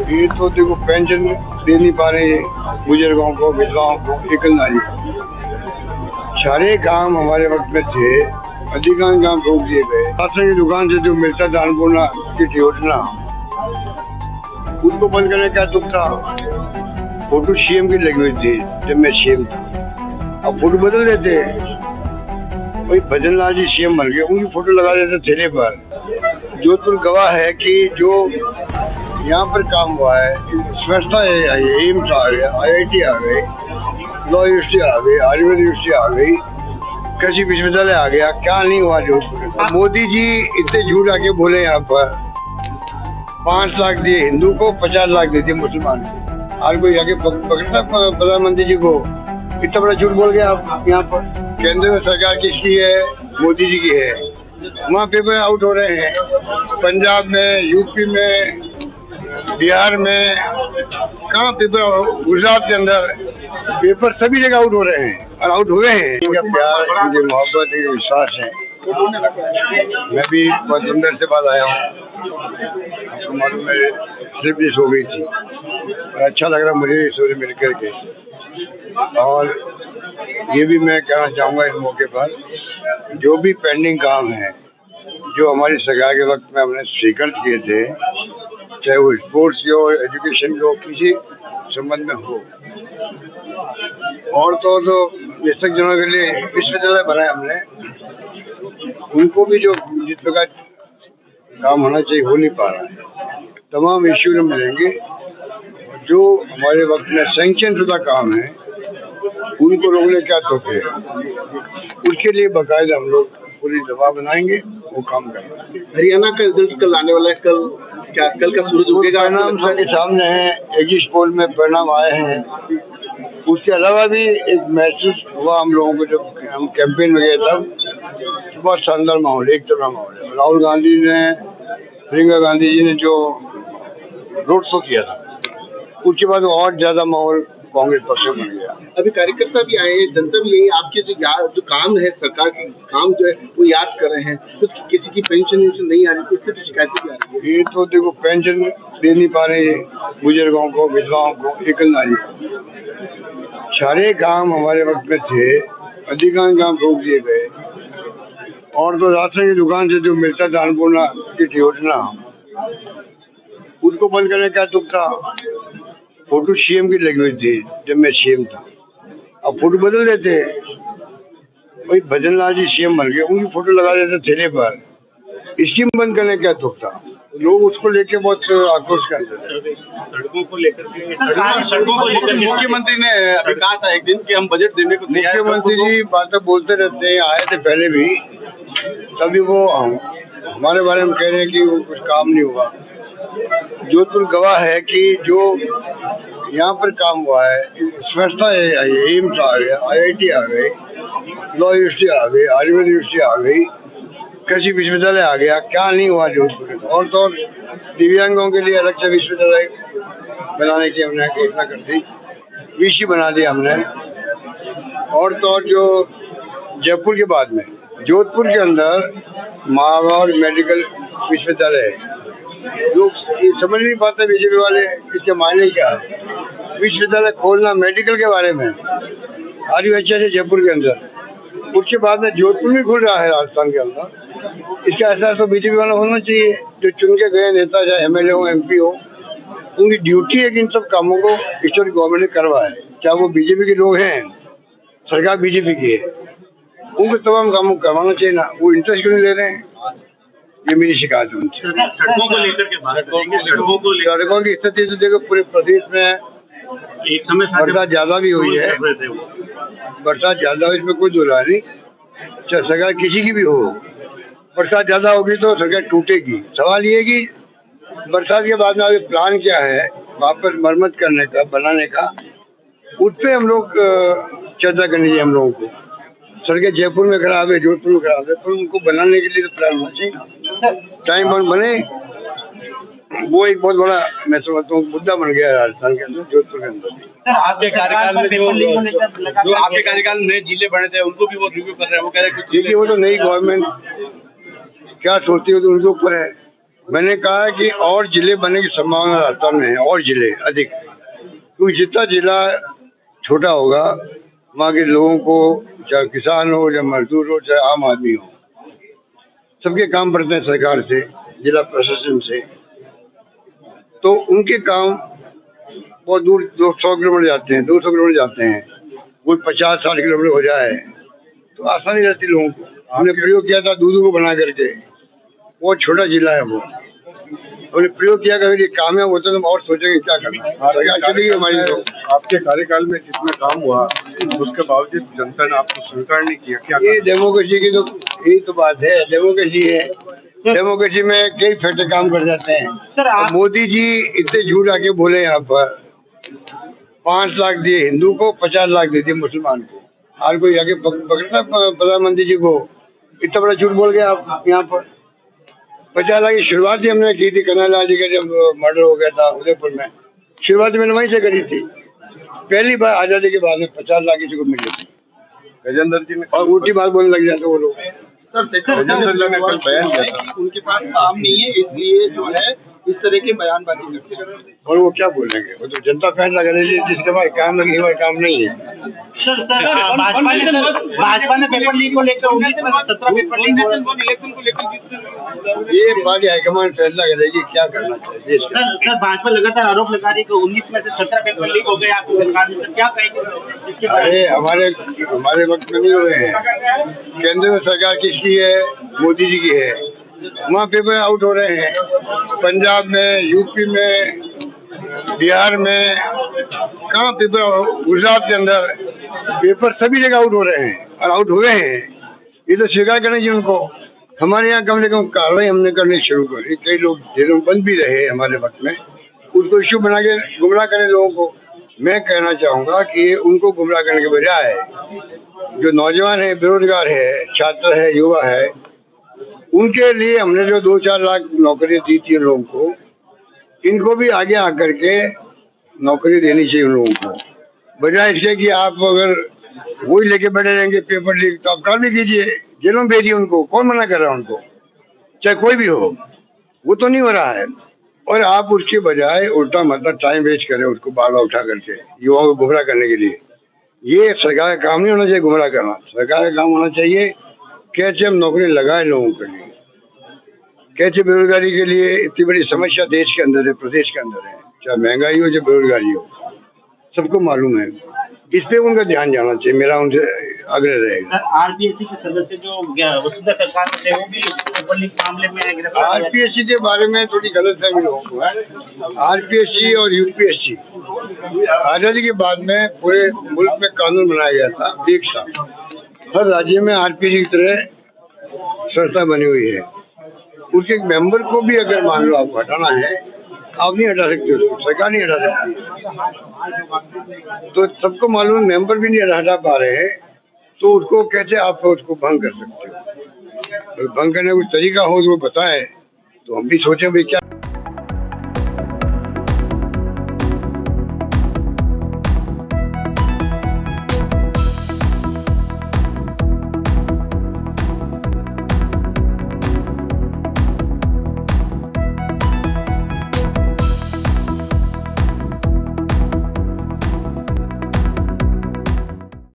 ये तो देखो पेंशन दे नहीं पा रहे बुजुर्गों को, विधवाओं को, एकलनारी को। सारे काम हमारे वक्त में थे, अधिकांश काम रोक दिए गए। राशन की दुकान से जो मिलता था अन्नपूर्णा किट योजना, उसको बंद करने का दुख था। फोटो सीएम की लगी हुई थी जब मैं सीएम था। अब फोटो बदल देते, वही भजन लाल जी सीएम बन गए, उनकी फोटो लगा देते थैले पर। जोधपुर गवाह है कि जो यहाँ पर काम हुआ है, संस्था एम्स आ गया, IIT आ गई, लॉ यूनिवर्सिटी आ गई, आयुर्वेद यूनिवर्सिटी आ गई, कृषि विश्वविद्यालय आ गया, क्या नहीं हुआ जोधपुर। मोदी जी इतने झूठ आके बोले यहाँ पर 5 लाख दिए हिंदू को, 50 लाख देते मुसलमान को। आज कोई आगे पकड़ता प्रधानमंत्री जी को? इतना बड़ा झूठ बोल गया आप यहाँ पर। केंद्र में सरकार किसकी है? मोदी जी की है। वहाँ पेपर आउट हो रहे हैं, पंजाब में, यूपी में, बिहार में, कहाँ पेपर, गुजरात के अंदर पेपर सभी जगह आउट हो रहे हैं और आउट हुए हैं। इनका प्यार, मुझे मोहब्बत, विश्वास है। मैं भी बहुत अंदर से बात आया हूँ, आपको मालूम है स्लिप डिश हो गई थी, अच्छा लग रहा मुझे इस वजह मिल करके। और ये भी मैं कहना चाहूँगा इस मौके पर, जो भी पेंडिंग काम है जो हमारी सरकार के वक्त में हमने स्वीकृत किए थे, चाहे वो स्पोर्ट्स के हो, एजुकेशन के हो, किसी संबंध में हो, और तो निश्चित जनों के लिए विश्वविद्यालय बनाए हमने, उनको भी जो जिस प्रकार काम होना चाहिए हो नहीं पा रहा है। तमाम इश्यू मिलेंगे, जो हमारे वक्त में सैंक्शन शुदा काम है उनको रोकने क्या टोके, उसके लिए बाकायदा हम लोग पूरी दवा बनाएंगे, वो काम करेंगे। हरियाणा का रिजल्ट कल आने वाला है, कल का सूरज उगेगा। परिणाम सबके सामने है, एग्जिट पोल में परिणाम आए हैं। उसके अलावा भी एक महसूस हुआ हम लोगों को, जब हम कैंपेन में गए तब बहुत शानदार माहौल, एक तरफा माहौल है। राहुल गांधी ने, प्रियंका गांधी जी ने जो रोड शो किया था, उसके बाद और ज्यादा माहौल कांग्रेस पक्ष में बन गया। अभी कार्यकर्ता भी आए हैं, जनता भी यही आपके जो काम है, सरकार के काम जो है वो याद कर रहे हैं। तो किसी की पेंशन नहीं आ रही, तो इससे शिकायत भी आ रही है। ये तो देखो पेंशन दे नहीं पा रहे बुजुर्गों को, विधवाओं को, एकलनारी को। सारे काम हमारे वक्त में थे, अधिकांश काम रोक दिए गए। और तो राशन की दुकान से जो मिलता था अन्नपूर्णा किट योजना, उसको बंद करने का दुख था। फोटो सीएम की लगी हुई थी जब मैं सीएम था। अब फोटो बदल देते, वही भजन लाल जी सीएम बन गए, उनकी फोटो लगा देते थैले पर। स्कीम बंद करने का दुख था। लोग उसको लेके बहुत आक्रोश करते थे। सड़कों को लेकर मुख्यमंत्री ने अभी कहा था एक दिन कि हम बजट देने को तैयार हैं। मुख्यमंत्री जी बातें बोलते रहते हैं, आए थे पहले भी, तभी वो हमारे बारे में कह रहे हैं कि वो कुछ काम नहीं हुआ। जोधपुर गवाह है कि जो यहाँ पर काम हुआ है, संस्था एम्स आ गया, IIT आ गई, लॉ यूनिवर्सिटी आ गई, आयुर्वेद यूनिवर्सिटी आ गई, कृषि विश्वविद्यालय आ गया, क्या नहीं हुआ जोधपुर में। और तो दिव्यांगों के लिए अलग से विश्वविद्यालय बनाने की हमने घोषणा कर दी, VC बना दिया हमने। और तो जो जयपुर के बाद में जोधपुर के अंदर महागौर मेडिकल विश्वविद्यालय है। लोग ये समझ नहीं पाते बीजेपी वाले, इसके मायने क्या है। विश्वविद्यालय खोलना मेडिकल के बारे में आज अच्छा से जयपुर के अंदर, उसके बाद में जोधपुर में खुल रहा है राजस्थान के अंदर। इसका एहसास तो बीजेपी वाला होना चाहिए। जो चुन के गए नेता, चाहे MLA हो, MP हो, उनकी ड्यूटी है कि इन सब कामों को ईश्वर गवर्नमेंट ने करवाया है। चाहे वो बीजेपी के लोग हैं, सरकार बीजेपी की है, उनको तमाम कामों करवाना चाहिए ना। वो इंटरेस्ट क्यों नहीं ले रहे हैं, ये मेरी शिकायत है उनसे। सड़कों को लेकर के सड़कों की स्थिति तो देखो पूरे प्रदेश में एक समय बरसात ज्यादा भी हुई है, बरसात ज्यादा हुई, इसमें कोई दो राय नहीं। चाहे सरकार किसी की भी हो, बरसात ज्यादा होगी तो सरकार टूटेगी। सवाल ये कि बरसात के बाद में अभी प्लान क्या है वापस मरम्मत करने का, बनाने का, उस पर हम लोग चर्चा करनी चाहिए हम लोगों को। सड़कें जयपुर में खराब है, जोधपुर में खराब है, पर उनको बनाने के लिए तो प्लान होना चाहिए ना। टाइम बन बने, वो एक बहुत बड़ा मैं समझता हूँ मुद्दा बन गया राजस्थान के अंदर, जोधपुर के अंदर। आपके कार्यकाल में जो आपके कार्यकाल में नए जिले बने थे, उनको भी वो रिव्यू कर रहे हैं। वो कह रहे हैं देखिए, वो तो नई गवर्नमेंट क्या सोचती है तो उनके ऊपर है। मैंने कहा कि और जिले बनने की संभावना राजस्थान में है, और जिले अधिक, क्योंकि जितना जिला छोटा होगा वहाँ के लोगों को, चाहे किसान हो, चाहे मजदूर हो, चाहे आम आदमी हो, सबके काम पड़ते हैं सरकार से, जिला प्रशासन से, तो उनके काम बहुत दूर 200 किलोमीटर जाते हैं, 200 किलोमीटर जाते हैं, वो 50-60 किलोमीटर हो जाए तो आसानी रहती लोगों को। हमने प्रयोग किया था दूध को बना करके, वो छोटा जिला है, वो हमने प्रयोग किया, अगर ये काम है वो तो हम और सोचेंगे क्या करना है। सरकार चली गई हमारी। तो आपके कार्यकाल में जितना काम हुआ उसके बावजूद जनता ने आपको स्वीकार नहीं किया, क्या ये डेमोक्रेसी की तो यही तो बात है, डेमोक्रेसी है। डेमोक्रेसी में कई फैक्टर काम कर जाते हैं। तो मोदी जी इतने झूठ आके बोले यहाँ पर, 5 लाख दिए हिंदू को, 50 लाख दे दिए मुसलमान को। आज कोई आगे पकड़ता प्रधानमंत्री जी को, इतना बड़ा झूठ बोल गया आप यहाँ पर। 50 लाख की शुरुआत ही हमने की थी, कन्हैया लाल जी का जब मर्डर हो गया था उदयपुर में, शुरुआत मैंने वहीं से करी थी। पहली बार आजादी के बाद में 50 लाख किसी को मिली थी। गजेंद्र जी ने और उल्टी बात बोलने लग जाते वो लोग। गजेंद्र जी ने कल बयान दिया था उनके पास काम नहीं है, इसलिए जो है इस तरह की बयानबाजी करते हैं। और वो क्या बोलेंगे, वो तो जनता फैसला करेगी, जिसके पास काम लगी हुआ काम नहीं है। भाजपा ने पेपर लीक को लेकर 17 पेपर लीक इलेक्शन को लेकर ये पार्टी हाईकमान फैसला करेगी क्या करना चाहिए देश का। सर भाजपा लगातार आरोप लगा रही है कि 19 में से 17 पेपर लीक हो गए आपकी सरकार में, सर क्या कहेंगे इसके बारे में? अरे हमारे वक्त में नहीं हुए हैं, केंद्र में सरकार किसकी है, मोदी जी की है, वहाँ पेपर आउट हो रहे हैं। पंजाब में, यूपी में, बिहार में, कहाँ पेपर, गुजरात के अंदर पेपर सभी जगह आउट हो रहे हैं और आउट हुए हैं। ये तो स्वीकार करना चाहिए उनको। हमारे यहाँ कम से कम कार्रवाई हमने करनी शुरू करी, कई लोग जेलों में बंद भी रहे हमारे वक्त में, उसको इश्यू बना के गुमराह करें लोगों को। मैं कहना चाहूँगा कि उनको गुमराह करने के बजाय जो नौजवान है, बेरोजगार है, छात्र है, युवा है, उनके लिए हमने जो 2-4 लाख नौकरियां दी थी लोगों को, इनको भी आगे आकर के नौकरी देनी चाहिए उन लोगों को, बजाय इसके कि आप अगर वही लेके बैठे रहेंगे पेपर लीक, तो आप कर भी कीजिए, जेलों में भेजिए उनको, कौन मना कर रहा है उनको, चाहे कोई भी हो। वो तो नहीं हो रहा है। और आप उसके बजाय उल्टा मतलब टाइम वेस्ट करें उसको बार बार उठा करके युवाओं को गुमराह करने के लिए। ये सरकार का काम नहीं होना चाहिए गुमराह करना। सरकार का काम होना चाहिए कैसे हम नौकरी लगाए लोगों के लिए, कैसे बेरोजगारी के लिए, इतनी बड़ी समस्या देश के अंदर है, प्रदेश के अंदर है, चाहे महंगाई हो चाहे बेरोजगारी हो, सबको मालूम है। इस पे उनका ध्यान जाना चाहिए, मेरा उनसे आग्रह रहेगा। सर आरपीएससी के सदस्य जो वसुंधरा सरकार में थे वो भी पेपर लीक मामले में गिरफ्तार। आरपीएससी के बारे में थोड़ी गलतफहमी लोगों को है। आरपीएससी और यूपीएससी आजादी के बाद में पूरे मुल्क में कानून बनाया गया था, एक साथ हर राज्य में आरपीएससी की तरह संस्था बनी हुई है। उसके एक मेंबर को भी अगर मान लो आपको हटाना है, आप नहीं हटा सकते, सरकार नहीं हटा सकती। तो सबको मालूम मेंबर भी नहीं हटा पा रहे हैं, तो उसको कैसे आप उसको भंग कर सकते हो। अगर भंग करने का कोई तरीका हो तो वो बताए, तो हम भी सोचे भाई क्या